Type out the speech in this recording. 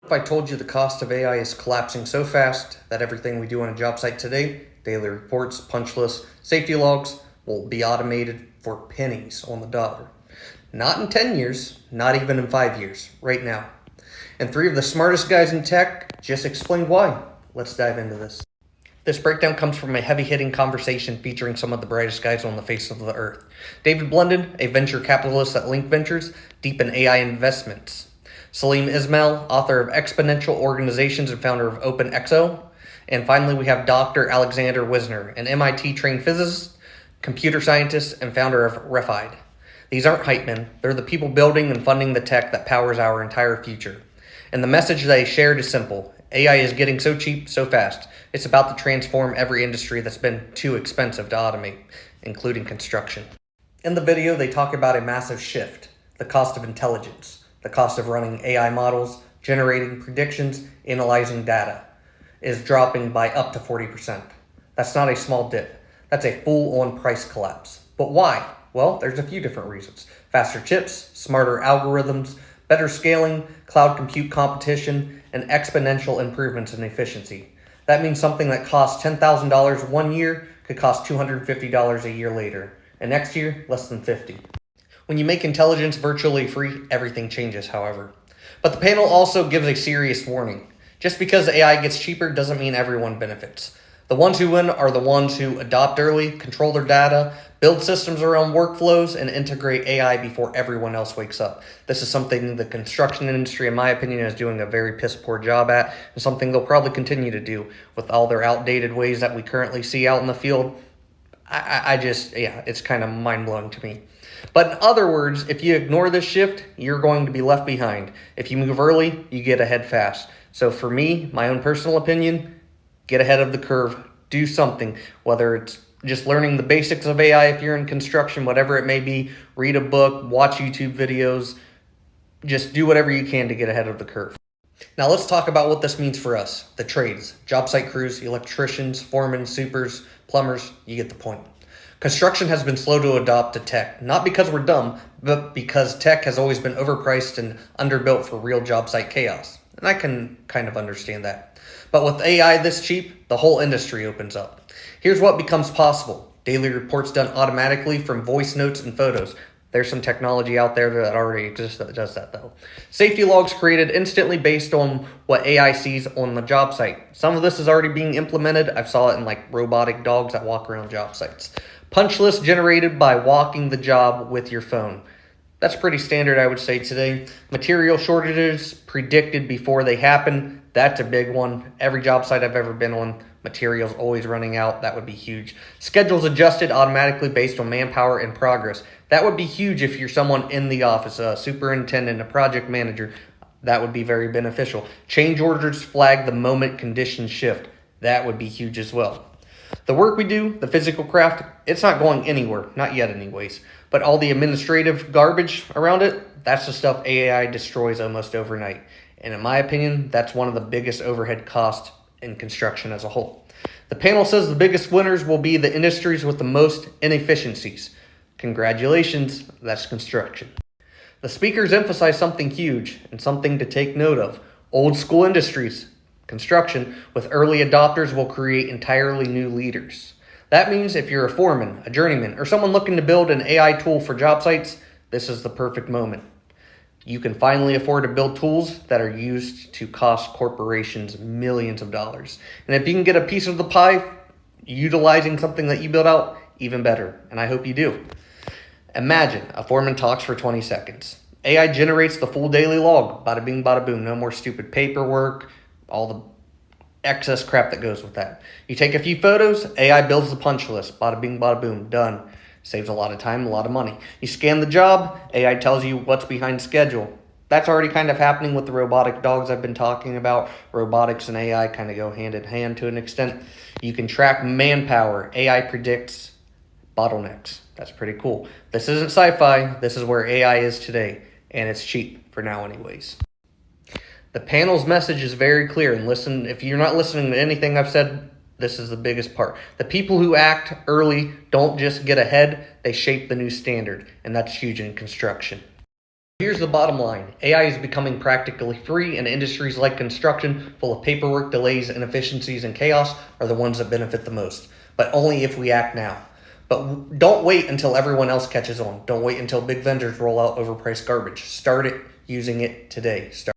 If I told you the cost of AI is collapsing so fast that everything we do on a job site today, daily reports, punch lists, safety logs, will be automated for pennies on the dollar. Not in 10 years, not even in 5 years, right now. And three of the smartest guys in tech just explained why. Let's dive into this. This breakdown comes from a heavy-hitting conversation featuring some of the brightest guys on the face of the earth. David Blunden, a venture capitalist at Link Ventures, deep in AI investments. Salim Ismail, author of Exponential Organizations and founder of OpenXO. And finally, we have Dr. Alexander Wisner, an MIT-trained physicist, computer scientist, and founder of Refide. These aren't hype men. They're the people building and funding the tech that powers our entire future. And the message they shared is simple. AI is getting so cheap, so fast. It's about to transform every industry that's been too expensive to automate, including construction. In the video, they talk about a massive shift, the cost of intelligence, the cost of running AI models, generating predictions, analyzing data, is dropping by up to 40%. That's not a small dip. That's a full-on price collapse. But why? Well, there's a few different reasons. Faster chips, smarter algorithms, better scaling, cloud compute competition, and exponential improvements in efficiency. That means something that costs $10,000 one year could cost $250 a year later, and next year, less than $50. When you make intelligence virtually free, everything changes, however. But the panel also gives a serious warning. Just because AI gets cheaper doesn't mean everyone benefits. The ones who win are the ones who adopt early, control their data, build systems around workflows, and integrate AI before everyone else wakes up. This is something the construction industry, in my opinion, is doing a very piss-poor job at, and something they'll probably continue to do with all their outdated ways that we currently see out in the field. It's kind of mind-blowing to me. But in other words, if you ignore this shift, you're going to be left behind. If you move early, you get ahead fast. So for me, my own personal opinion, get ahead of the curve, do something, whether it's just learning the basics of AI if you're in construction, whatever it may be, read a book, watch YouTube videos, just do whatever you can to get ahead of the curve. Now let's talk about what this means for us, the trades, job site crews, electricians, foremen, supers, plumbers, you get the point. Construction has been slow to adopt to tech, not because we're dumb, but because tech has always been overpriced and underbuilt for real job site chaos. And I can kind of understand that. But with AI this cheap, the whole industry opens up. Here's what becomes possible. Daily reports done automatically from voice notes and photos. There's some technology out there that already exists that does that though. Safety logs created instantly based on what AI sees on the job site. Some of this is already being implemented. I saw it in like robotic dogs that walk around job sites. Punch list generated by walking the job with your phone. That's pretty standard, I would say, today. Material shortages predicted before they happen. That's a big one. Every job site I've ever been on, materials always running out. That would be huge. Schedules adjusted automatically based on manpower and progress. That would be huge if you're someone in the office, a superintendent, a project manager. That would be very beneficial. Change orders flag the moment conditions shift. That would be huge as well. The work we do, the physical craft, it's not going anywhere. Not yet anyways. But all the administrative garbage around it, that's the stuff AI destroys almost overnight. And in my opinion, that's one of the biggest overhead costs in construction as a whole. The panel says the biggest winners will be the industries with the most inefficiencies. Congratulations, that's construction. The speakers emphasize something huge and something to take note of. Old school industries, construction, with early adopters will create entirely new leaders. That means if you're a foreman, a journeyman, or someone looking to build an AI tool for job sites, this is the perfect moment. You can finally afford to build tools that are used to cost corporations millions of dollars. And if you can get a piece of the pie utilizing something that you built out, even better. And I hope you do. Imagine a foreman talks for 20 seconds. AI generates the full daily log. Bada bing, bada boom. No more stupid paperwork, all the excess crap that goes with that. You take a few photos, AI builds the punch list. Bada bing, bada boom. Done. Saves a lot of time, a lot of money. You scan the job, AI tells you what's behind schedule. That's already kind of happening with the robotic dogs I've been talking about. Robotics and AI kind of go hand in hand to an extent. You can track manpower. AI predicts bottlenecks. That's pretty cool. This isn't sci-fi. This is where AI is today, and it's cheap for now anyways. The panel's message is very clear, and listen, if you're not listening to anything I've said, this is the biggest part. The people who act early don't just get ahead, they shape the new standard, and that's huge in construction. Here's the bottom line. AI is becoming practically free, and industries like construction, full of paperwork, delays, inefficiencies, and chaos, are the ones that benefit the most. But only if we act now. But don't wait until everyone else catches on. Don't wait until big vendors roll out overpriced garbage. Start it using it today.